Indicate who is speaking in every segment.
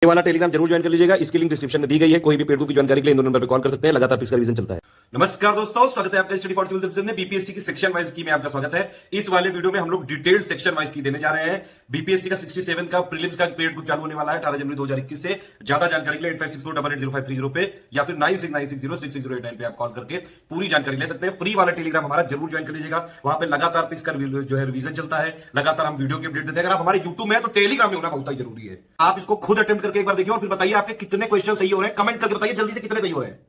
Speaker 1: ये वाला टेलीग्राम जरूर ज्वाइन कर लीजिएगा, इसकी लिंक डिस्क्रिप्शन में दी गई है। कोई भी पेड ग्रुप की जानकारी के लिए इन दोनों नंबर पर कॉल कर सकते हैं। लगातार इसका रिवीजन चलता है। नमस्कार दोस्तों, स्वागत है आपका स्टडी फॉर सिविल सर्विसेज में। बीपीएससी की सेक्शन वाइज की में आपका स्वागत है। इस वाले वीडियो में हम लोग डिटेल्ड सेक्शन वाइज की देने जा रहे हैं। बीपीएससी का 67 का प्रीलिम्स का पेड ग्रुप चालू होने वाला है 18 जनवरी 2021 से। ज्यादा जानकारी के लिए 8564880530 पे या फिर 9696066089 पे आप कॉल करके पूरी जानकारी ले सकते हैं। फ्री वाला टेलीग्राम हमारा जरूर ज्वाइन कर लीजिएगा। वहां पे लगातार इसका जो है रिवीजन चलता है, लगातार हम वीडियो की अपडेट देते हैं। अगर आप हमारे यूट्यूब में है तो टेलीग्राम में होना बहुत ही जरूरी है। आप इसको खुद अटेम्प्ट करके एक बार देखिए और फिर बताइए आपके कितने क्वेश्चन सही हो रहे हैं। कमेंट करके बताइए जल्दी से कितने सही हो रहे हैं।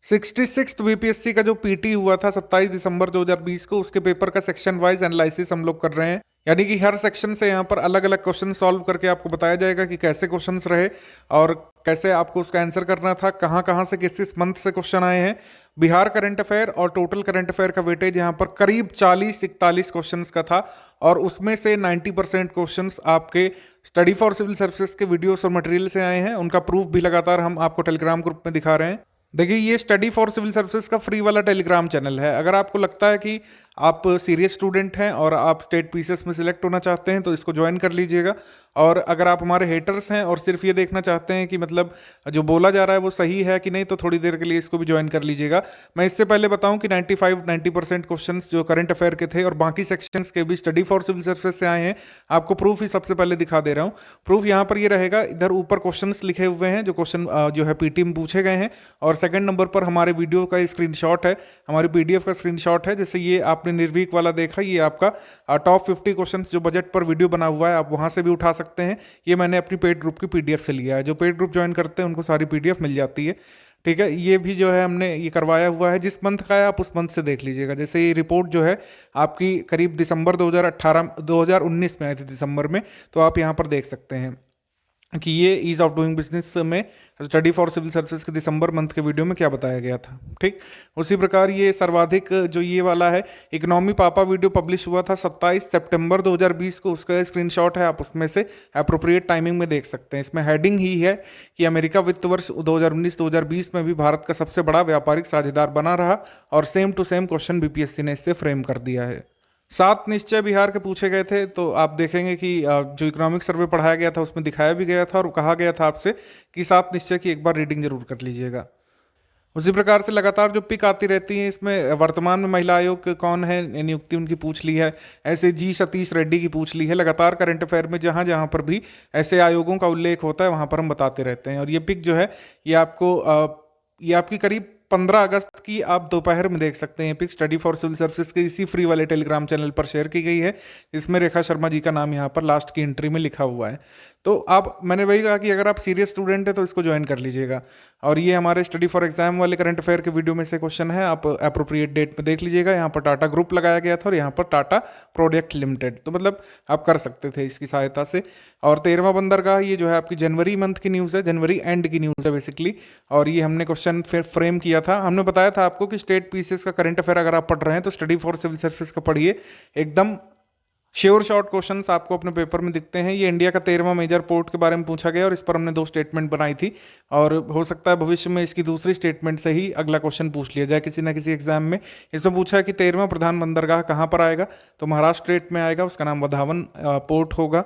Speaker 2: 66 बीपीएससी का जो पीटी हुआ था 27 दिसंबर 2020 को, उसके पेपर का सेक्शन वाइज एनालिसिस हम लोग कर रहे हैं। यानी कि हर सेक्शन से यहाँ पर अलग अलग क्वेश्चन सॉल्व करके आपको बताया जाएगा कि कैसे क्वेश्चंस रहे और कैसे आपको उसका आंसर करना था, कहाँ कहाँ से किस किस मंथ से क्वेश्चन आए हैं। बिहार करंट अफेयर और टोटल करंट अफेयर का वेटेज यहाँ पर करीब 40-41 क्वेश्चंस का था और उसमें से 90% क्वेश्चंस आपके स्टडी फॉर सिविल सर्विसेज के वीडियोस और मटेरियल से आए हैं। उनका प्रूफ भी लगातार हम आपको टेलीग्राम ग्रुप में दिखा रहे हैं। देखिए, ये स्टडी फॉर सिविल सर्विसेज का फ्री वाला टेलीग्राम चैनल है। अगर आपको लगता है कि आप सीरियस स्टूडेंट हैं और आप स्टेट पीसीएस में सिलेक्ट होना चाहते हैं तो इसको ज्वाइन कर लीजिएगा। और अगर आप हमारे हेटर्स हैं और सिर्फ ये देखना चाहते हैं कि मतलब जो बोला जा रहा है वो सही है कि नहीं, तो थोड़ी देर के लिए इसको भी ज्वाइन कर लीजिएगा। मैं इससे पहले बताऊं कि 90% क्वेश्चंस जो करंट अफेयर के थे और बाकी सेक्शंस के भी स्टडी फॉर सिविल सर्विसेज से आए हैं। आपको प्रूफ ही सबसे पहले दिखा दे रहा हूँ। प्रूफ यहाँ पर ये रहेगा, इधर ऊपर क्वेश्चन लिखे हुए हैं जो क्वेश्चन जो है पीटी में पूछे गए हैं, और सेकंड नंबर पर हमारे वीडियो का स्क्रीनशॉट है, हमारी पीडीएफ का स्क्रीनशॉट है। जैसे ये आपने निर्वीक वाला देखा, ये आपका टॉप 50 क्वेश्चंस जो बजट पर वीडियो बना हुआ है, आप वहां से भी उठा सकते हैं। ये मैंने अपनी पेड ग्रुप की पीडीएफ से लिया है। जो पेड ग्रुप ज्वाइन करते हैं उनको सारी पीडीएफ मिल जाती है। ठीक है, ये भी जो है हमने ये करवाया हुआ है। जिस मंथ का है आप उस मंथ से देख लीजिएगा। जैसे ये रिपोर्ट जो है आपकी करीब दिसंबर 2019 में आई थी, दिसंबर में, तो आप यहाँ पर देख सकते हैं कि ये ईज ऑफ डूइंग बिजनेस में स्टडी फॉर सिविल सर्विसेज के दिसंबर मंथ के वीडियो में क्या बताया गया था। ठीक, उसी प्रकार ये सर्वाधिक जो ये वाला है इकोनॉमी पापा वीडियो पब्लिश हुआ था 27 सितंबर 2020 को, उसका स्क्रीनशॉट है, आप उसमें से अप्रोप्रिएट टाइमिंग में देख सकते हैं। इसमें हेडिंग ही है कि अमेरिका वित्त वर्ष 2019-2020 में भी भारत का सबसे बड़ा व्यापारिक साझेदार बना रहा, और same to same question BPSC ने इससे फ्रेम कर दिया है। 7 निश्चय बिहार के पूछे गए थे, तो आप देखेंगे कि जो इकोनॉमिक सर्वे पढ़ाया गया था उसमें दिखाया भी गया था और कहा गया था आपसे कि 7 निश्चय की एक बार रीडिंग जरूर कर लीजिएगा। उसी प्रकार से लगातार जो पिक आती रहती है, इसमें वर्तमान में महिला आयोग कौन है, नियुक्ति उनकी पूछ ली है। ऐसे जी सतीश रेड्डी की पूछ ली है। लगातार करंट अफेयर में जहाँ जहाँ पर भी ऐसे आयोगों का उल्लेख होता है वहाँ पर हम बताते रहते हैं। और ये पिक जो है ये आपकी करीब 15 अगस्त की आप दोपहर में देख सकते हैं। Pick study for civil services के इसी फ्री वाले टेलीग्राम चैनल पर शेयर की गई है। इसमें रेखा शर्मा जी का नाम यहाँ पर लास्ट की एंट्री में लिखा हुआ है। तो मैंने वही कहा कि अगर आप सीरियस स्टूडेंट है तो इसको ज्वाइन कर लीजिएगा। और ये हमारे स्टडी फॉर एग्जाम वाले करंट अफेयर के वीडियो में से क्वेश्चन है, आप अप्रोप्रिएट डेट में देख लीजिएगा। यहाँ पर टाटा ग्रुप लगाया गया था और यहाँ पर टाटा प्रोडक्ट लिमिटेड, तो मतलब आप कर सकते थे इसकी सहायता से। और 13वां बंदरगाह, ये जो है आपकी जनवरी मंथ की न्यूज़ है, जनवरी एंड की न्यूज़ है बेसिकली। और ये हमने क्वेश्चन फिर फ्रेम किया था। हमने बताया था आपको कि स्टेट पीसीएस का करंट अफेयर अगर आप पढ़ रहे हैं तो स्टडी फॉर सिविल सर्विसेज का पढ़िए, एकदम श्योर शॉर्ट क्वेश्चंस आपको अपने पेपर में दिखते हैं। ये इंडिया का 13वां मेजर पोर्ट के बारे में पूछा गया और इस पर हमने 2 स्टेटमेंट बनाई थी, और हो सकता है भविष्य में इसकी दूसरी स्टेटमेंट से ही अगला क्वेश्चन पूछ लिया जाए किसी ना किसी एग्जाम में। इसमें पूछा है कि 13वां प्रधान बंदरगाह कहाँ पर आएगा, तो महाराष्ट्र स्टेट में आएगा, उसका नाम वधावन पोर्ट होगा।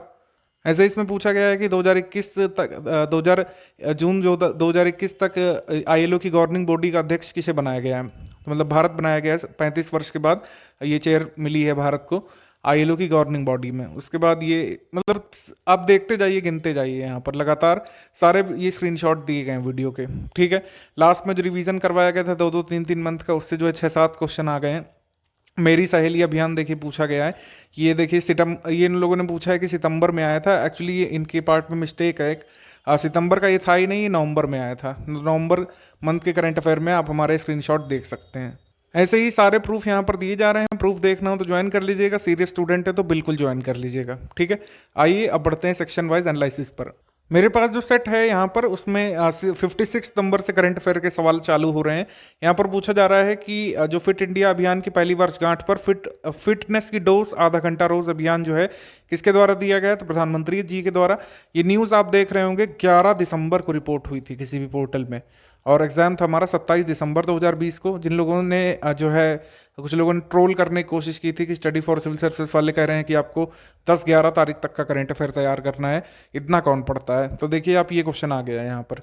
Speaker 2: ऐसे इसमें पूछा गया है कि 2021 तक 2021 तक आईएलओ की गवर्निंग बॉडी का अध्यक्ष किसे बनाया गया है, तो मतलब भारत बनाया गया है। 35 वर्ष के बाद ये चेयर मिली है भारत को आईएलओ की गवर्निंग बॉडी में। उसके बाद ये मतलब आप देखते जाइए, गिनते जाइए, यहाँ पर लगातार सारे ये स्क्रीनशॉट दिए गए हैं वीडियो के। ठीक है, लास्ट में जो रिवीजन करवाया गया था 2-2, 3-3 मंथ का, उससे जो है 6-7 क्वेश्चन आ गए हैं। मेरी सहेली अभियान देखिए पूछा गया है। ये देखिए ये इन लोगों ने पूछा है कि सितंबर में आया था। एक्चुअली ये इनके पार्ट में मिस्टेक है, सितंबर का ये था ही नहीं, ये नवंबर में आया था। नवंबर मंथ के करंट अफेयर में आप हमारे स्क्रीनशॉट देख सकते हैं। ऐसे ही सारे प्रूफ यहाँ पर दिए जा रहे हैं। प्रूफ देखना हो तो ज्वाइन कर लीजिएगा, सीरियस स्टूडेंट है तो बिल्कुल ज्वाइन कर लीजिएगा। ठीक है, आइए अब बढ़ते हैं सेक्शन वाइज एनालिसिस पर। मेरे पास जो सेट है यहाँ पर उसमें 56 नंबर से करंट अफेयर के सवाल चालू हो रहे हैं। यहाँ पर पूछा जा रहा है कि जो फिट इंडिया अभियान की पहली वर्षगांठ पर फिटनेस की डोज आधा घंटा रोज अभियान जो है किसके द्वारा दिया गया, तो प्रधानमंत्री जी के द्वारा। ये न्यूज़ आप देख रहे होंगे 11 दिसंबर को रिपोर्ट हुई थी किसी भी पोर्टल में, और एग्जाम था हमारा 27 दिसंबर 2020 को। जिन लोगों ने जो है तो कुछ लोगों ने ट्रोल करने की कोशिश की थी कि स्टडी फॉर सिविल सर्विसेज वाले कह रहे हैं कि आपको 10-11 तारीख तक का करंट अफेयर तैयार करना है, इतना कौन पढ़ता है। तो देखिए आप, ये क्वेश्चन आ गया है यहाँ पर।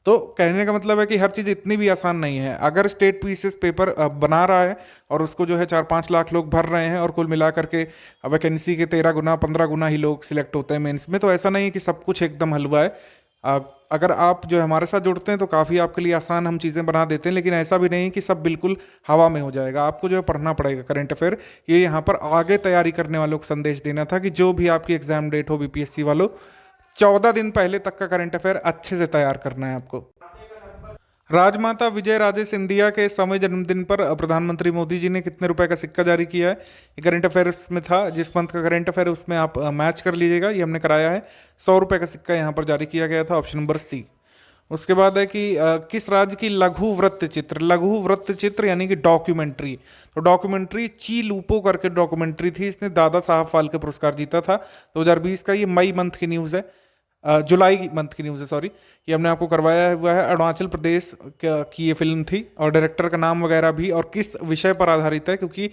Speaker 2: तो कहने का मतलब है कि हर चीज़ इतनी भी आसान नहीं है। अगर स्टेट पीसीएस पेपर बना रहा है और उसको जो है 4-5 लाख लोग भर रहे हैं और कुल मिला करके वैकेंसी के 13 गुना 15 गुना ही लोग सिलेक्ट होते हैं मेंस में, तो ऐसा नहीं है कि सब कुछ एकदम हलवा है। अगर आप जो है हमारे साथ जुड़ते हैं तो काफ़ी आपके लिए आसान हम चीज़ें बना देते हैं, लेकिन ऐसा भी नहीं कि सब बिल्कुल हवा में हो जाएगा। आपको जो है पढ़ना पड़ेगा करंट अफेयर। ये यहाँ पर आगे तैयारी करने वालों को संदेश देना था कि जो भी आपकी एग्जाम डेट हो बीपीएससी वालों, 14 दिन पहले तक का करंट अफेयर अच्छे से तैयार करना है आपको। राजमाता विजय राजे सिंधिया के 100वें जन्मदिन पर प्रधानमंत्री मोदी जी ने कितने रुपए का सिक्का जारी किया है? ये करंट अफेयर्स में था, जिस मंथ का करंट अफेयर उसमें आप मैच कर लीजिएगा। ये हमने कराया है, 100 रुपए का सिक्का यहाँ पर जारी किया गया था, ऑप्शन नंबर सी। उसके बाद है कि किस राज्य की लघु वृत्त चित्र यानी कि डॉक्यूमेंट्री, तो डॉक्यूमेंट्री ची लूपो करके डॉक्यूमेंट्री थी, इसने दादा साहब फाल्के पुरस्कार जीता था 2020 का। ये मई मंथ की न्यूज़ है, जुलाई मंथ की न्यूज़ है, सॉरी। ये हमने आपको करवाया हुआ है। अरुणाचल प्रदेश की ये फिल्म थी और डायरेक्टर का नाम वगैरह भी और किस विषय पर आधारित है, क्योंकि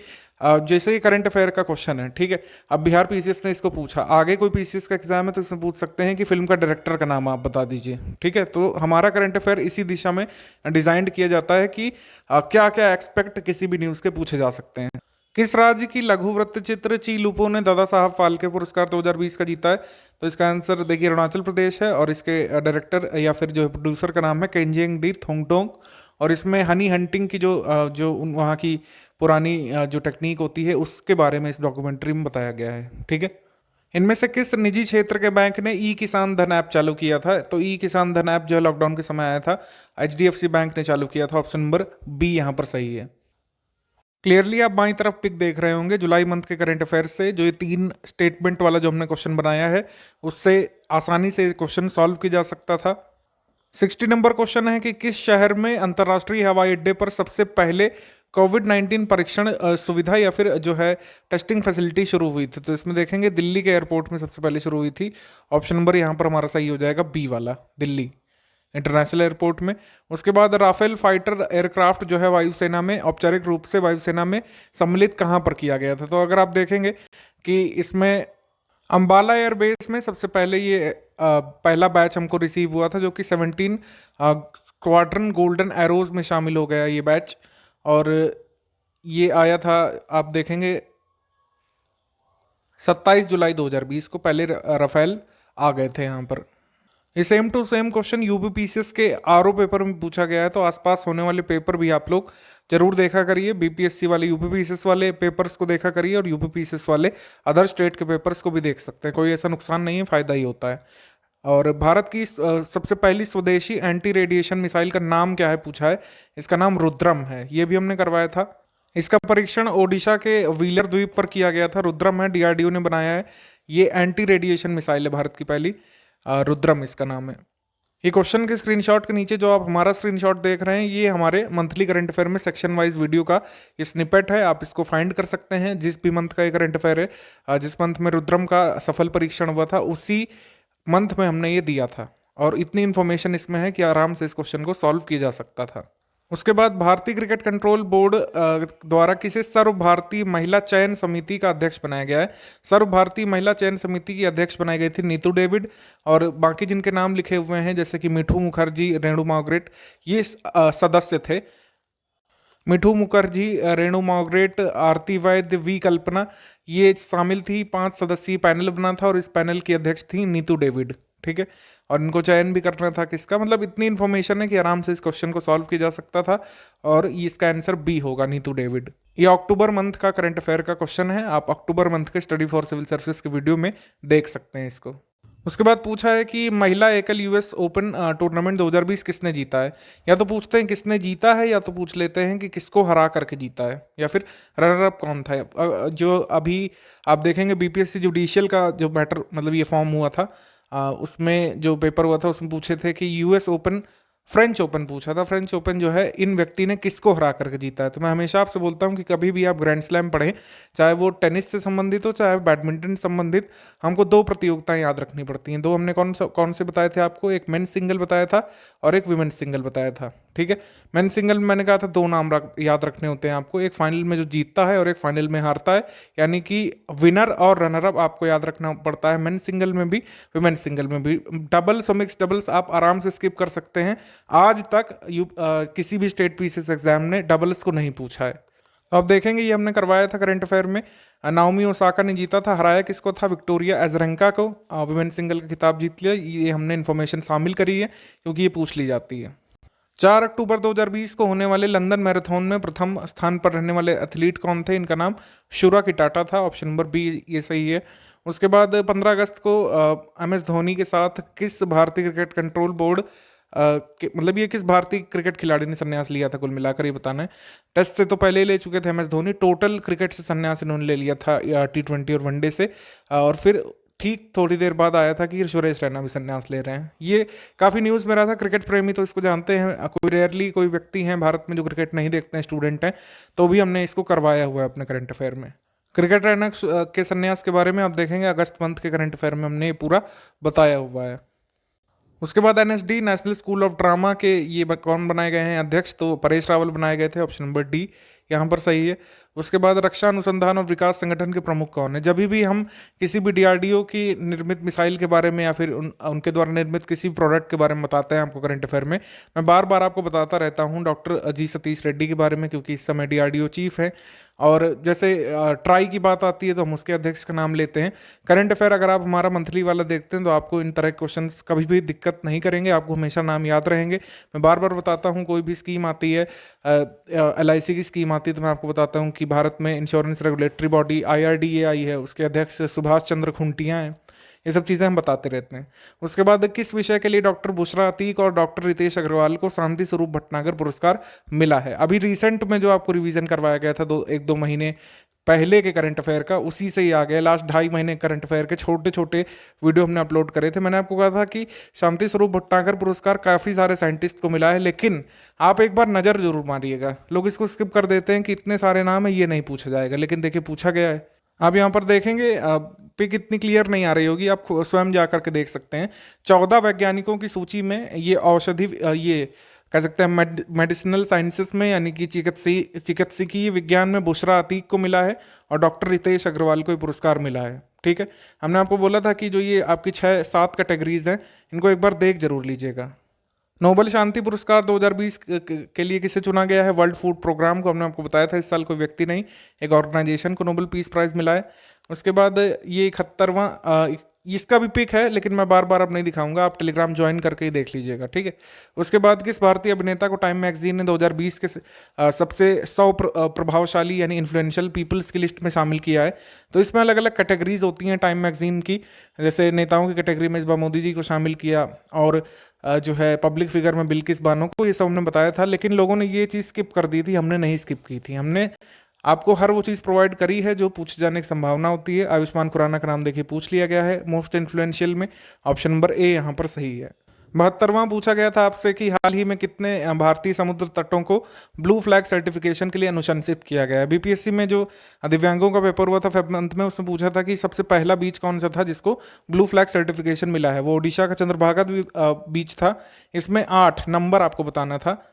Speaker 2: जैसे ये करंट अफेयर का क्वेश्चन है, ठीक है। अब बिहार पीसीएस ने इसको पूछा, आगे कोई पीसीएस का एग्जाम है तो इसमें पूछ सकते हैं कि फिल्म का डायरेक्टर का नाम आप बता दीजिए, ठीक है। तो हमारा करंट अफेयर इसी दिशा में डिजाइन किया जाता है कि क्या क्या एक्सपेक्ट किसी भी न्यूज़ के पूछे जा सकते हैं। किस राज्य की लघु वृत्तचित्र ची लूपो ने दादा साहब फाल्के पुरस्कार 2020 का जीता है? तो इसका आंसर देखिए अरुणाचल प्रदेश है और इसके डायरेक्टर या फिर जो प्रोड्यूसर का नाम है केंजिंग डी थोंगडोंग। और इसमें हनी हंटिंग की जो वहाँ की पुरानी जो टेक्निक होती है उसके बारे में इस डॉक्यूमेंट्री में बताया गया है, ठीक है। इनमें से किस निजी क्षेत्र के बैंक ने ई किसान धन ऐप चालू किया था? तो ई किसान धन ऐप जो है लॉकडाउन के समय आया था, एचडीएफसी बैंक ने चालू किया था, ऑप्शन नंबर बी यहाँ पर सही है। क्लियरली आप बाईं तरफ पिक देख रहे होंगे जुलाई मंथ के करंट अफेयर से, जो ये 3 स्टेटमेंट वाला जो हमने क्वेश्चन बनाया है उससे आसानी से क्वेश्चन सॉल्व किया जा सकता था। 60 नंबर क्वेश्चन है कि किस शहर में अंतर्राष्ट्रीय हवाई अड्डे पर सबसे पहले कोविड-19 परीक्षण सुविधा या फिर जो है टेस्टिंग फैसिलिटी शुरू हुई थी? तो इसमें देखेंगे दिल्ली के एयरपोर्ट में सबसे पहले शुरू हुई थी, ऑप्शन नंबर यहाँ पर हमारा सही हो जाएगा बी वाला, दिल्ली इंटरनेशनल एयरपोर्ट में। उसके बाद राफेल फाइटर एयरक्राफ्ट जो है वायुसेना में औपचारिक रूप से वायुसेना में सम्मिलित कहाँ पर किया गया था? तो अगर आप देखेंगे कि इसमें अंबाला एयरबेस में सबसे पहले ये पहला बैच हमको रिसीव हुआ था, जो कि 17 स्क्वाड्रन गोल्डन एरोज में शामिल हो गया ये बैच। और ये आया था, आप देखेंगे 27 जुलाई 2020 को पहले राफेल आ गए थे यहाँ पर। ये same to same question UPPCS के आरओ पेपर में पूछा गया है, तो आसपास होने वाले पेपर भी आप लोग जरूर देखा करिए। बीपीएससी वाले यूपीपीसीएस वाले पेपर्स को देखा करिए और यूपीपीसीएस वाले अदर स्टेट के पेपर्स को भी देख सकते हैं, कोई ऐसा नुकसान नहीं है, फायदा ही होता है। और भारत की सबसे पहली स्वदेशी एंटी रेडिएशन मिसाइल का नाम क्या है पूछा है, इसका नाम रुद्रम है, ये भी हमने करवाया था। इसका परीक्षण ओडिशा के व्हीलर द्वीप पर किया गया था, रुद्रम है, डीआरडीओ ने बनाया है। ये एंटी रेडिएशन मिसाइल है भारत की पहली, रुद्रम इसका नाम है। ये क्वेश्चन के स्क्रीनशॉट के नीचे जो आप हमारा स्क्रीनशॉट देख रहे हैं, ये हमारे मंथली करंट अफेयर में सेक्शन वाइज वीडियो का ये स्निपेट है, आप इसको फाइंड कर सकते हैं। जिस भी मंथ का ये करंट अफेयर है, जिस मंथ में रुद्रम का सफल परीक्षण हुआ था उसी मंथ में हमने ये दिया था, और इतनी इन्फॉर्मेशन इसमें है कि आराम से इस क्वेश्चन को सॉल्व किया जा सकता था। उसके बाद भारतीय क्रिकेट कंट्रोल बोर्ड द्वारा किसे सर्व भारतीय महिला चयन समिति का अध्यक्ष बनाया गया है? सर्व भारतीय महिला चयन समिति की अध्यक्ष बनाई गई थी नीतू डेविड, और बाकी जिनके नाम लिखे हुए हैं जैसे कि मिठू मुखर्जी, रेणु मार्गरेट, ये सदस्य थे। मिठू Mukherjee, Renu Margaret, Aarti Vaidya, we कल्पना, ये शामिल थी। 5 सदस्यीय पैनल बना था और इस पैनल की अध्यक्ष थी नीतू डेविड, ठीक है। और इनको चयन भी करना था किसका, मतलब इतनी इन्फॉर्मेशन है कि आराम से इस क्वेश्चन को सॉल्व किया जा सकता था, और इसका आंसर बी होगा, नीतू डेविड। ये अक्टूबर मंथ का करंट अफेयर का क्वेश्चन है, आप अक्टूबर मंथ के स्टडी फॉर सिविल सर्विसेज के वीडियो में देख सकते हैं इसको। उसके बाद पूछा है कि महिला एकल यूएस ओपन टूर्नामेंट 2020 किसने जीता है? या तो पूछते हैं किसने जीता है, या तो पूछ लेते हैं कि किसको हरा करके जीता है, या फिर रनर अप कौन था। जो अभी आप देखेंगे बीपीएससी जुडिशियल का जो मैटर, मतलब ये फॉर्म हुआ था, उसमें जो पेपर हुआ था उसमें पूछे थे कि यूएस ओपन, फ्रेंच ओपन पूछा था, फ्रेंच ओपन जो है इन व्यक्ति ने किसको हरा करके जीता है। तो मैं हमेशा आपसे बोलता हूँ कि कभी भी आप ग्रैंड स्लैम पढ़ें, चाहे वो टेनिस से संबंधित हो चाहे बैडमिंटन से संबंधित, हमको 2 प्रतियोगिताएं याद रखनी पड़ती हैं। 2 हमने कौन से बताए थे आपको, एक मेंस सिंगल बताया था और एक विमेंस सिंगल बताया था, ठीक है। मेन सिंगल में मैंने कहा था 2 नाम याद रखने होते हैं आपको, एक फाइनल में जो जीतता है और एक फाइनल में हारता है, यानी कि विनर और रनर अप आपको याद रखना पड़ता है मेन सिंगल में भी, वुमेन सिंगल में भी। डबल्स और मिक्स डबल्स आप आराम से स्किप कर सकते हैं। आज तक किसी भी स्टेट पीसीएस एग्जाम ने डबल्स को नहीं पूछा है। तो अब देखेंगे, ये हमने करवाया था करंट अफेयर में। नाओमी ओसाका ने जीता था, हराया किसको था? विक्टोरिया एजरेंका को। वुमेन सिंगल का खिताब जीत लिया। ये हमने इन्फॉर्मेशन शामिल करी है क्योंकि ये पूछ ली जाती है। 4 अक्टूबर 2020 को होने वाले लंदन मैराथन में प्रथम स्थान पर रहने वाले एथलीट कौन थे? इनका नाम शुरा किटाटा था। ऑप्शन नंबर बी ये सही है। उसके बाद 15 अगस्त को MS धोनी के साथ किस भारतीय क्रिकेट कंट्रोल बोर्ड मतलब ये किस भारतीय क्रिकेट खिलाड़ी ने संन्यास लिया था? कुल मिलाकर ये बताना है। टेस्ट से तो पहले ही ले चुके थे MS धोनी, टोटल क्रिकेट से संन्यास इन्होंने ले लिया था T20 और वनडे से। और फिर ठीक थोड़ी देर बाद आया था कि सुरेश रैना भी संन्यास ले रहे हैं। ये काफ़ी न्यूज़ में रहा था, क्रिकेट प्रेमी तो इसको जानते हैं। कोई रेयरली कोई व्यक्ति हैं भारत में जो क्रिकेट नहीं देखते हैं, स्टूडेंट हैं, तो भी हमने इसको करवाया हुआ है अपने करंट अफेयर में। क्रिकेट रैना के संन्यास के बारे में आप देखेंगे अगस्त मंथ के करंट अफेयर में हमने ये पूरा बताया हुआ है। उसके बाद NSD national school of drama के ये कौन बनाए गए हैं अध्यक्ष? तो परेश रावल बनाए गए थे। ऑप्शन नंबर डी यहाँ पर सही है। उसके बाद रक्षा अनुसंधान और विकास संगठन के प्रमुख कौन है? जब भी हम किसी भी DRDO की निर्मित मिसाइल के बारे में या फिर उनके द्वारा निर्मित किसी प्रोडक्ट के बारे में बताते हैं आपको करंट अफेयर में, मैं बार बार आपको बताता रहता हूँ डॉक्टर G सतीश रेड्डी के बारे में, क्योंकि इस समय DRDO चीफ है। और जैसे ट्राई की बात आती है तो हम उसके अध्यक्ष का नाम लेते हैं। करंट अफेयर अगर आप हमारा मंथली वाला देखते हैं तो आपको इन तरह के क्वेश्चन कभी भी दिक्कत नहीं करेंगे, आपको हमेशा नाम याद रहेंगे। मैं बार बार बताता हूँ, कोई भी स्कीम आती है, LIC की स्कीम आती है, तो मैं आपको बताता हूँ कि भारत में इंश्योरेंस रेगुलेटरी बॉडी IRDAI है, उसके अध्यक्ष सुभाष चंद्र खुंटिया हैं। ये सब चीज़ें हम बताते रहते हैं। उसके बाद किस विषय के लिए डॉक्टर बुशरा अतीक और डॉक्टर रितेश अग्रवाल को शांति स्वरूप भटनागर पुरस्कार मिला है? अभी रिसेंट में जो आपको रिवीजन करवाया गया था 1-2 महीने पहले के करंट अफेयर का, उसी से ही आ गया। लास्ट 2.5 महीने करंट अफेयर के छोटे छोटे वीडियो हमने अपलोड करे थे। मैंने आपको कहा था कि शांति स्वरूप भटनागर पुरस्कार काफ़ी सारे साइंटिस्ट को मिला है, लेकिन आप एक बार नज़र जरूर मारिएगा। लोग इसको स्किप कर देते हैं कि इतने सारे नाम है, ये नहीं पूछा जाएगा, लेकिन देखिए पूछा गया है। आप यहाँ पर देखेंगे पिक इतनी क्लियर नहीं आ रही होगी, आप स्वयं जा करके देख सकते हैं। 14 वैज्ञानिकों की सूची में ये औषधि ये कह सकते हैं मेडिसिनल साइंसेस में, यानी कि चिकित्सकीय विज्ञान में बुशरा अतीक को मिला है और डॉक्टर रितेश अग्रवाल को ये पुरस्कार मिला है। ठीक है, हमने आपको बोला था कि जो ये आपकी 6-7 कैटेगरीज हैं, इनको एक बार देख जरूर लीजिएगा। नोबेल शांति पुरस्कार 2020 के लिए किसे चुना गया है? वर्ल्ड फूड प्रोग्राम को। हमने आपको बताया था इस साल कोई व्यक्ति नहीं, एक ऑर्गेनाइजेशन को नोबेल पीस प्राइज मिला है। उसके बाद ये 71वां इसका भी पिक है, लेकिन मैं बार बार अब नहीं दिखाऊंगा, आप टेलीग्राम ज्वाइन करके ही देख लीजिएगा। ठीक है। उसके बाद किस भारतीय अभिनेता को टाइम मैगजीन ने 2020 के सबसे 100 प्रभावशाली यानी इन्फ्लुएंशियल पीपल्स की लिस्ट में शामिल किया है? तो इसमें अलग अलग कैटेगरीज होती हैं टाइम मैगजीन की, जैसे नेताओं की कैटेगरी में इस बार मोदी जी को शामिल किया, और जो है पब्लिक फिगर में बिल्किस बानो को, ये सब हमने बताया था। लेकिन लोगों ने ये चीज़ स्किप कर दी थी, हमने नहीं स्किप की थी। हमने आपको हर वो चीज़ प्रोवाइड करी है जो पूछे जाने की संभावना होती है। आयुष्मान खुराना का नाम देखिए पूछ लिया गया है मोस्ट इन्फ्लुएंशियल में। ऑप्शन नंबर ए यहाँ पर सही है। 72वां पूछा गया था आपसे कि हाल ही में कितने भारतीय समुद्र तटों को ब्लू फ्लैग सर्टिफिकेशन के लिए अनुशंसित किया गया है? BPSC में जो दिव्यांगों का पेपर हुआ था फेब मंथ में, उसमें पूछा था कि सबसे पहला बीच कौन सा था जिसको ब्लू फ्लैग सर्टिफिकेशन मिला है? वो ओडिशा का चंद्रभागा बीच था। इसमें 8 नंबर आपको बताना था।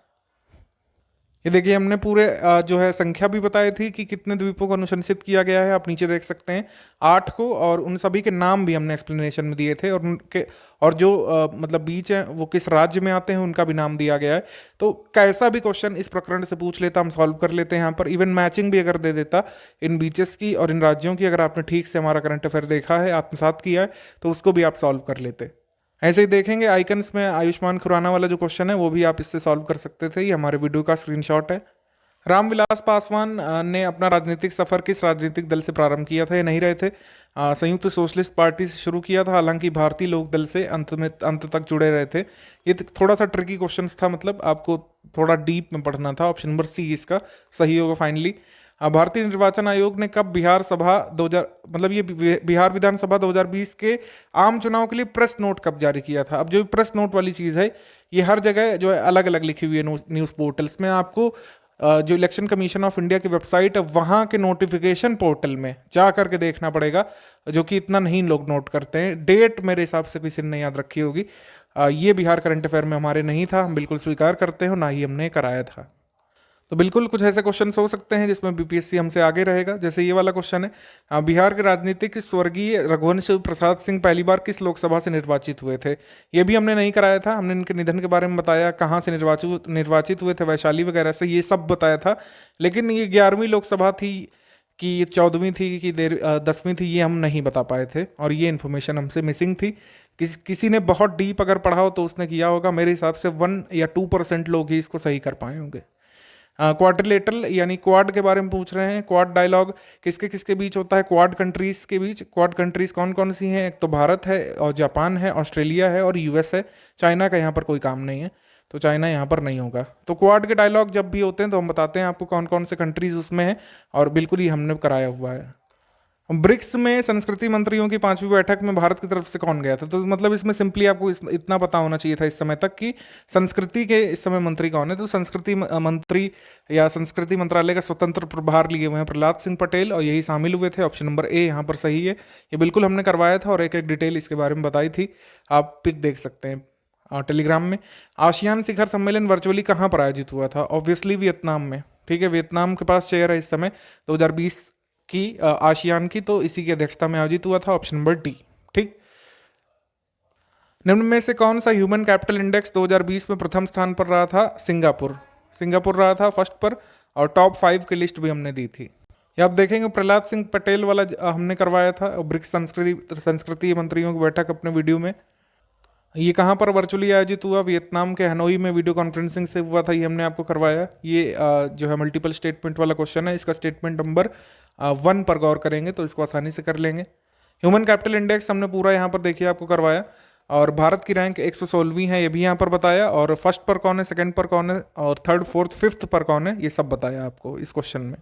Speaker 2: ये देखिए हमने पूरे जो है संख्या भी बताई थी कि कितने द्वीपों को अनुशंसित किया गया है, आप नीचे देख सकते हैं 8 को, और उन सभी के नाम भी हमने एक्सप्लेनेशन में दिए थे, और उनके और जो मतलब बीच हैं वो किस राज्य में आते हैं उनका भी नाम दिया गया है। तो कैसा भी क्वेश्चन इस प्रकरण से पूछ लेता हम सॉल्व कर लेते हैं यहाँ पर। इवन मैचिंग भी अगर दे देता इन बीचेस की और इन राज्यों की, अगर आपने ठीक से हमारा करंट अफेयर देखा है, आत्मसात किया है, तो उसको भी आप सॉल्व कर लेते। ऐसे ही देखेंगे आइकन्स में आयुष्मान खुराना वाला जो क्वेश्चन है वो भी आप इससे सॉल्व कर सकते थे। ये हमारे वीडियो का स्क्रीनशॉट है। रामविलास पासवान ने अपना राजनीतिक सफर किस राजनीतिक दल से प्रारंभ किया था? ये नहीं रहे थे, संयुक्त सोशलिस्ट पार्टी से शुरू किया था, हालांकि भारतीय लोक दल से अंत तक जुड़े रहे थे। ये थोड़ा सा ट्रिकी क्वेश्चन था, मतलब आपको थोड़ा डीप में पढ़ना था। ऑप्शन नंबर सी इसका सही होगा फाइनली। भारतीय निर्वाचन आयोग ने कब बिहार विधानसभा 2020 के आम चुनाव के लिए प्रेस नोट कब जारी किया था? अब जो प्रेस नोट वाली चीज़ है ये हर जगह जो है अलग अलग लिखी हुई है न्यूज़ पोर्टल्स में। आपको जो इलेक्शन कमीशन ऑफ इंडिया की वेबसाइट है वहाँ के नोटिफिकेशन पोर्टल में जा करके देखना पड़ेगा, जो कि इतना नहीं लोग नोट करते हैं। डेट मेरे हिसाब से किसी ने नहीं याद रखी होगी, ये बिहार करंट अफेयर में हमारे नहीं था, हम बिल्कुल स्वीकार करते हैं, ना ही हमने कराया था। तो बिल्कुल कुछ ऐसे क्वेश्चन हो सकते हैं जिसमें बीपीएससी हमसे आगे रहेगा। जैसे ये वाला क्वेश्चन है, बिहार के राजनीतिक स्वर्गीय रघुवंश प्रसाद सिंह पहली बार किस लोकसभा से निर्वाचित हुए थे? ये भी हमने नहीं कराया था, हमने इनके निधन के बारे में बताया, कहाँ से निर्वाचित हुए थे, वैशाली वगैरह से, ये सब बताया था। लेकिन ये 11वीं लोकसभा थी कि 14वीं थी कि 10वीं थी, ये हम नहीं बता पाए थे, और ये इन्फॉर्मेशन हमसे मिसिंग थी। किसी ने बहुत डीप अगर पढ़ा हो तो उसने किया होगा। मेरे हिसाब से 1 या 2% लोग ही इसको सही कर पाए होंगे। क्वाड्रिलेटरल यानी क्वाड के बारे में पूछ रहे हैं। क्वाड डायलॉग किसके किसके बीच होता है? क्वाड कंट्रीज के बीच। क्वाड कंट्रीज कौन कौन सी हैं? एक तो भारत है, और जापान है, ऑस्ट्रेलिया है, और यूएस है। चाइना का यहाँ पर कोई काम नहीं है, तो चाइना यहाँ पर नहीं होगा। तो क्वाड के डायलॉग जब भी होते हैं तो हम बताते हैं आपको कौन कौन से कंट्रीज उसमें हैं, और बिल्कुल ही हमने कराया हुआ है। ब्रिक्स में संस्कृति मंत्रियों की 5वीं बैठक में भारत की तरफ से कौन गया था? तो मतलब इसमें सिंपली आपको इतना पता होना चाहिए था इस समय तक कि संस्कृति के इस समय मंत्री कौन है। तो संस्कृति मंत्री या संस्कृति मंत्रालय का स्वतंत्र प्रभार लिए हुए हैं प्रहलाद सिंह पटेल, और यही शामिल हुए थे। ऑप्शन नंबर ए यहाँ पर सही है। ये बिल्कुल हमने करवाया था और एक एक डिटेल इसके बारे में बताई थी, आप पिक देख सकते हैं टेलीग्राम में। आसियान शिखर सम्मेलन वर्चुअली कहाँ पर आयोजित हुआ था? ऑब्वियसली वियतनाम में। ठीक है, वियतनाम के पास चेयर है इस समय 2020 की आसियान की, तो इसी की अध्यक्षता में आयोजित हुआ था। Option number D. ठीक, निम्न में से कौन सा ह्यूमन कैपिटल इंडेक्स 2020 में प्रथम स्थान पर रहा था? सिंगापुर रहा था फर्स्ट पर, और टॉप 5 की लिस्ट भी हमने दी थी। ये आप देखेंगे प्रहलाद सिंह पटेल वाला हमने करवाया था, ब्रिक्स संस्कृति मंत्रियों की बैठक अपने वीडियो में। ये कहाँ पर वर्चुअली आयोजित हुआ? वियतनाम के हनोई में वीडियो कॉन्फ्रेंसिंग से हुआ था, ये हमने आपको करवाया। ये जो है मल्टीपल स्टेटमेंट वाला क्वेश्चन है, इसका स्टेटमेंट नंबर 1 पर गौर करेंगे तो इसको आसानी से कर लेंगे। ह्यूमन कैपिटल इंडेक्स हमने पूरा यहाँ पर देखिए आपको करवाया, और भारत की रैंक 116वीं है, ये भी यहाँ पर बताया, और फर्स्ट पर कौन है, सेकंड पर कौन है, और थर्ड फोर्थ फिफ्थ पर कौन है, ये सब बताया आपको इस क्वेश्चन में।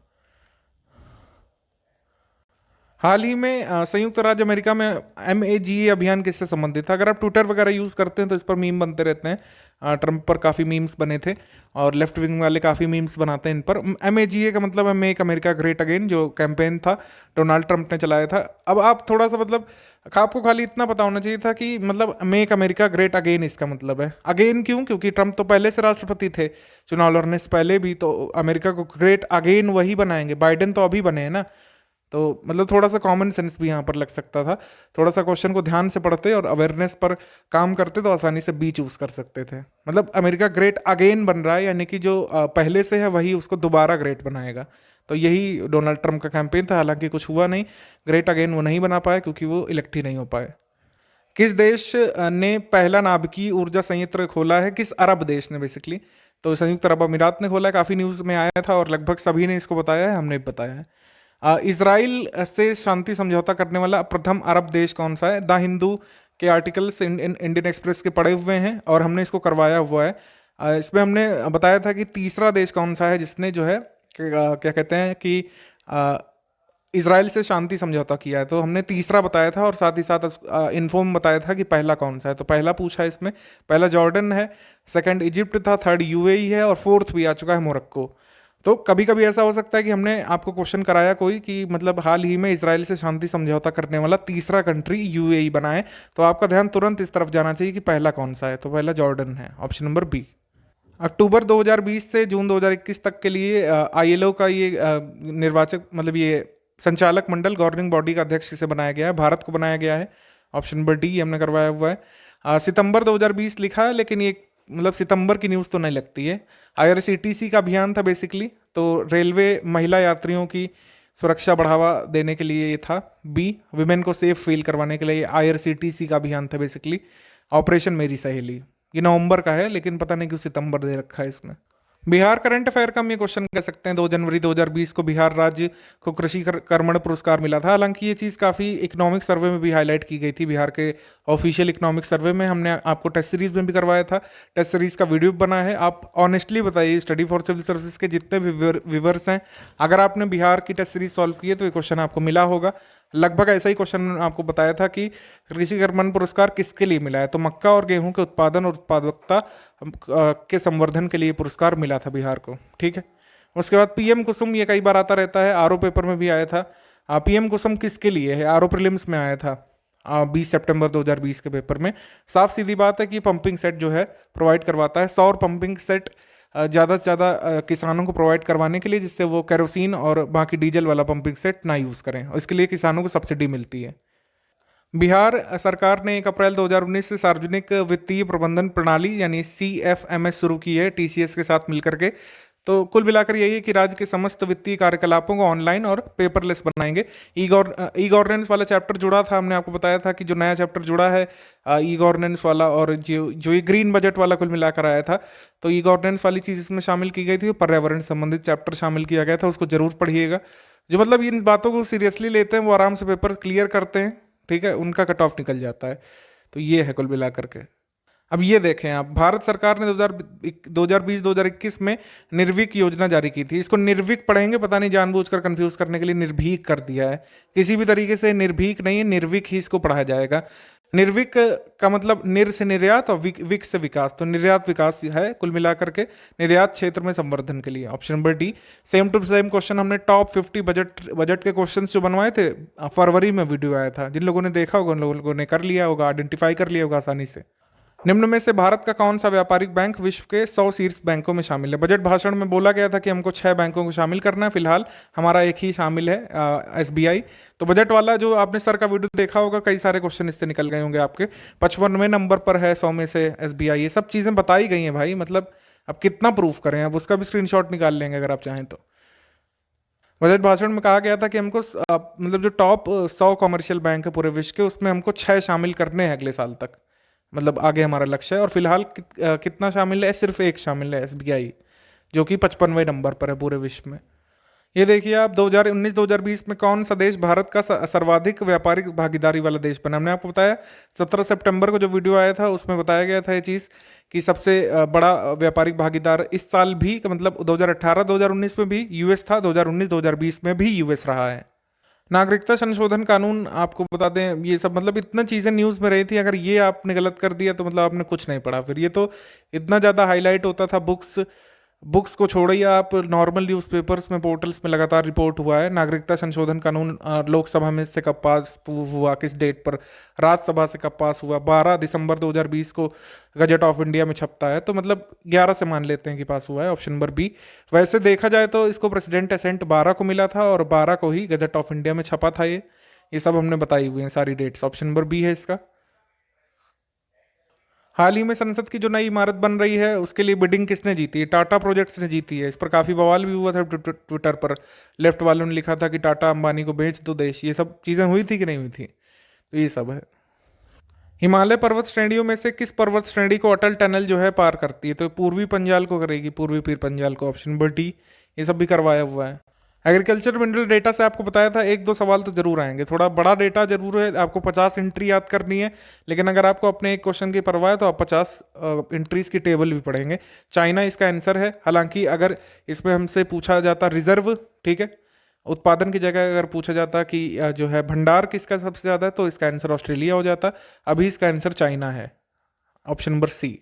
Speaker 2: हाल ही में संयुक्त राज्य अमेरिका में MAGA अभियान किससे संबंधित था? अगर आप ट्विटर वगैरह यूज़ करते हैं तो इस पर मीम बनते रहते हैं। ट्रंप पर काफ़ी मीम्स बने थे, और लेफ्ट विंग वाले काफ़ी मीम्स बनाते हैं इन पर। MAGA का मतलब है मेक अमेरिका ग्रेट अगेन, जो कैंपेन था डोनाल्ड ट्रंप ने चलाया था। अब आप थोड़ा सा मतलब आपको खाली इतना पता होना चाहिए था कि मतलब मेक अमेरिका ग्रेट अगेन इसका मतलब है। अगेन क्यों? क्योंकि ट्रंप तो पहले से राष्ट्रपति थे, चुनाव लड़ने से पहले भी, तो अमेरिका को ग्रेट अगेन वही बनाएंगे। बाइडेन तो अभी बने हैं ना, तो मतलब थोड़ा सा कॉमन सेंस भी यहाँ पर लग सकता था। थोड़ा सा क्वेश्चन को ध्यान से पढ़ते और अवेयरनेस पर काम करते तो आसानी से बी चूज कर सकते थे। मतलब अमेरिका ग्रेट अगेन बन रहा है, यानी कि जो पहले से है वही उसको दोबारा ग्रेट बनाएगा। तो यही डोनाल्ड ट्रंप का कैंपेन था, हालांकि कुछ हुआ नहीं, ग्रेट अगेन वो नहीं बना पाए क्योंकि वो इलेक्ट ही नहीं हो पाए। किस देश ने पहला नाभिकीय ऊर्जा संयंत्र खोला है? किस अरब देश ने बेसिकली? तो संयुक्त अरब अमीरात ने खोला है, काफ़ी न्यूज़ में आया था और लगभग सभी ने इसको बताया है, हमने भी बताया है। इजराइल से शांति समझौता करने वाला प्रथम अरब देश कौन सा है? द हिंदू के आर्टिकल्स इंडियन एक्सप्रेस के पढ़े हुए हैं और हमने इसको करवाया हुआ है। इसमें हमने बताया था कि तीसरा देश कौन सा है जिसने जो है क्या कहते हैं कि इजराइल से शांति समझौता किया है, तो हमने तीसरा बताया था, और साथ ही साथ इन्फॉर्म बताया था कि पहला कौन सा है। तो पहला पूछा है इसमें, पहला जॉर्डन है, सेकंड इजिप्ट था, थर्ड UAE है, और फोर्थ भी आ चुका है मोरक्को। तो कभी कभी ऐसा हो सकता है कि हमने आपको क्वेश्चन कराया कोई कि मतलब हाल ही में इजराइल से शांति समझौता करने वाला तीसरा कंट्री UAE बना है, तो आपका ध्यान तुरंत इस तरफ जाना चाहिए कि पहला कौन सा है। तो पहला जॉर्डन है, ऑप्शन नंबर बी। अक्टूबर 2020 से जून 2021 तक के लिए ILO का ये निर्वाचक मतलब ये संचालक मंडल गवर्निंग बॉडी का अध्यक्ष इसे बनाया गया है, भारत को बनाया गया है। ऑप्शन नंबर डी हमने करवाया हुआ है। सितंबर 2020 लिखा है, लेकिन ये मतलब सितंबर की न्यूज़ तो नहीं लगती है। IRCTC का अभियान था बेसिकली, तो रेलवे महिला यात्रियों की सुरक्षा बढ़ावा देने के लिए ये था। बी, विमेन को सेफ फील करवाने के लिए IRCTC का अभियान था बेसिकली। ऑपरेशन मेरी सहेली, ये नवंबर का है, लेकिन पता नहीं क्यों सितंबर दे रखा है इसमें। बिहार करंट अफेयर का हम ये क्वेश्चन कह सकते हैं, 2 जनवरी 2020 को बिहार राज्य को कृषि कर्मण पुरस्कार मिला था। हालांकि ये चीज़ काफ़ी इकोनॉमिक सर्वे में भी हाईलाइट की गई थी, बिहार के ऑफिशियल इकोनॉमिक सर्वे में। हमने आपको टेस्ट सीरीज में भी करवाया था, टेस्ट सीरीज का वीडियो बना है। आप ऑनेस्टली बताइए, स्टडी फॉर सिविल सर्विसेज के जितने भी व्यूवर्स हैं, अगर आपने बिहार की टेस्ट सीरीज सॉल्व की है तो ये क्वेश्चन आपको मिला होगा। लगभग ऐसा ही क्वेश्चन आपको बताया था कि कृषि कर्मण पुरस्कार किसके लिए मिला है, तो मक्का और गेहूं के उत्पादन और उत्पादकता के संवर्धन के लिए पुरस्कार मिला था बिहार को। ठीक है, उसके बाद PM कुसुम, ये कई बार आता रहता है, RO पेपर में भी आया था। PM कुसुम किसके लिए है? RO प्रीलिम्स में आया था। 20 सितंबर 2020 के पेपर में। साफ सीधी बात है कि पंपिंग सेट जो है प्रोवाइड करवाता है, सौर पंपिंग सेट ज़्यादा से ज़्यादा किसानों को प्रोवाइड करवाने के लिए, जिससे वो केरोसिन और बाकी डीजल वाला पंपिंग सेट ना यूज़ करें, और इसके लिए किसानों को सब्सिडी मिलती है। बिहार सरकार ने 1 अप्रैल 2019 से सार्वजनिक वित्तीय प्रबंधन प्रणाली यानी CFMS शुरू की है TCS के साथ मिलकर के। तो कुल मिलाकर यही है कि राज्य के समस्त वित्तीय कार्यकलापों को ऑनलाइन और पेपरलेस बनाएंगे। ई गवर्नेंस वाला चैप्टर जुड़ा था, हमने आपको बताया था कि जो नया चैप्टर जुड़ा है ई गवर्नेंस वाला, और जो ये ग्रीन बजट वाला कुल मिलाकर आया था, तो ई गवर्नेंस वाली चीज़ इसमें शामिल की गई थी। पर्यावरण से संबंधित चैप्टर शामिल किया गया था, उसको जरूर पढ़िएगा। जो मतलब इन बातों को सीरियसली लेते हैं वो आराम से पेपर क्लियर करते हैं, ठीक है, उनका कट ऑफ निकल जाता है। तो ये है कुल मिलाकर के। अब ये देखें आप, भारत सरकार ने 2020-2021 में निर्भीक योजना जारी की थी। इसको निर्भीक पढ़ेंगे, पता नहीं जानबूझकर कंफ्यूज करने के लिए निर्भीक कर दिया है। किसी भी तरीके से निर्भीक नहीं है, निर्भीक ही इसको पढ़ाया जाएगा। निर्भीक का मतलब निर से निर्यात और विक से विकास, तो निर्यात विकास है कुल मिलाकर के, निर्यात क्षेत्र में संवर्धन के लिए। Option number D. Same to same question हमने टॉप 50 बजट के क्वेश्चन जो बनवाए थे, फरवरी में वीडियो आया था, जिन लोगों ने देखा होगा उन लोगों ने कर लिया होगा, आइडेंटिफाई कर लिया होगा आसानी से। निम्न में से भारत का कौन सा व्यापारिक बैंक विश्व के 100 शीर्ष बैंकों में शामिल है? बजट भाषण में बोला गया था कि हमको 6 बैंकों को शामिल करना है, फिलहाल हमारा एक ही शामिल है, SBI। तो बजट वाला जो आपने सर का वीडियो देखा होगा, कई सारे क्वेश्चन इससे निकल गए होंगे आपके। 55वें नंबर पर है 100 में से SBI। ये सब चीज़ें बताई गई हैं भाई, मतलब अब कितना प्रूफ करें, अब उसका भी स्क्रीनशॉट निकाल लेंगे अगर आप चाहें तो। बजट भाषण में कहा गया था कि हमको मतलब जो टॉप 100 कॉमर्शियल बैंक है पूरे विश्व के, उसमें हमको 6 शामिल करने हैं अगले साल तक, मतलब आगे हमारा लक्ष्य है। और फिलहाल कितना शामिल है? सिर्फ एक शामिल है, SBI, जो कि 55वें नंबर पर है पूरे विश्व में। ये देखिए आप, 2019-2020 में कौन सा देश भारत का सर्वाधिक व्यापारिक भागीदारी वाला देश बना? हमने आपको बताया 17 सितंबर को जो वीडियो आया था उसमें बताया गया था ये चीज़ कि सबसे बड़ा व्यापारिक भागीदार इस साल भी, मतलब 2018-2019 में भी US था, 2019-2020 में भी US रहा है। नागरिकता संशोधन कानून आपको बता दें, ये सब मतलब इतना चीज़ें न्यूज़ में रही थी, अगर ये आपने गलत कर दिया तो मतलब आपने कुछ नहीं पढ़ा। फिर ये तो इतना ज़्यादा हाईलाइट होता था, बुक्स को छोड़िए आप, नॉर्मल न्यूज़पेपर्स में, पोर्टल्स में लगातार रिपोर्ट हुआ है। नागरिकता संशोधन कानून लोकसभा में से कब पास हुआ, किस डेट पर, राज्यसभा से कब पास हुआ, 12 दिसंबर 2020 को गजट ऑफ इंडिया में छपता है, तो मतलब 11 से मान लेते हैं कि पास हुआ है। Option number B. वैसे देखा जाए तो इसको प्रेसिडेंट असेंट 12 को मिला था और 12 को ही गजट ऑफ इंडिया में छपा था। ये सब हमने बताई हुई हैं सारी डेट्स। ऑप्शन नंबर बी है इसका। हाल ही में संसद की जो नई इमारत बन रही है उसके लिए बिडिंग किसने जीती है? टाटा प्रोजेक्ट्स ने जीती है। इस पर काफ़ी बवाल भी हुआ था ट्विटर पर, लेफ्ट वालों ने लिखा था कि टाटा अंबानी को बेच दो देश। ये सब चीज़ें हुई थी कि नहीं हुई थी? तो ये सब है। हिमालय पर्वत श्रेणियों में से किस पर्वत श्रेणी को अटल टनल जो है पार करती है? तो पूर्वी पंजाल को करेगी, पूर्वी पीर पंजाल को। Option number D. ये सब भी करवाया हुआ है। एग्रीकल्चर मिनरल डेटा से आपको बताया था 1-2 सवाल तो जरूर आएंगे, थोड़ा बड़ा डेटा जरूर है, आपको 50 एंट्री याद करनी है, लेकिन अगर आपको अपने एक क्वेश्चन की परवाह है तो आप 50 एंट्रीज की टेबल भी पढ़ेंगे। चाइना इसका आंसर है। हालांकि अगर इसमें हमसे पूछा जाता रिजर्व, ठीक है, उत्पादन की जगह अगर पूछा जाता कि जो है भंडार किसका सबसे ज़्यादा है, तो इसका आंसर ऑस्ट्रेलिया हो जाता। अभी इसका आंसर चाइना है, ऑप्शन नंबर सी।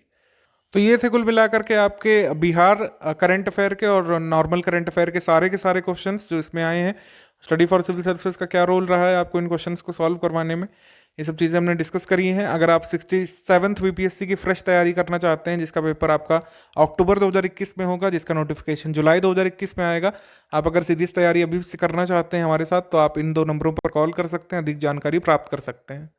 Speaker 2: तो ये थे कुल मिलाकर के आपके बिहार करंट अफेयर के और नॉर्मल करंट अफेयर के सारे क्वेश्चंस जो इसमें आए हैं। स्टडी फॉर सिविल सर्विसेज का क्या रोल रहा है आपको इन क्वेश्चंस को सॉल्व करवाने में, ये सब चीज़ें हमने डिस्कस करी हैं। अगर आप 67th BPSC की फ्रेश तैयारी करना चाहते हैं, जिसका पेपर आपका अक्टूबर 2021 में होगा, जिसका नोटिफिकेशन जुलाई 2021 में आएगा, आप अगर सीरीज तैयारी अभी से करना चाहते हैं हमारे साथ, तो आप इन 2 नंबरों पर कॉल कर सकते हैं, अधिक जानकारी प्राप्त कर सकते हैं।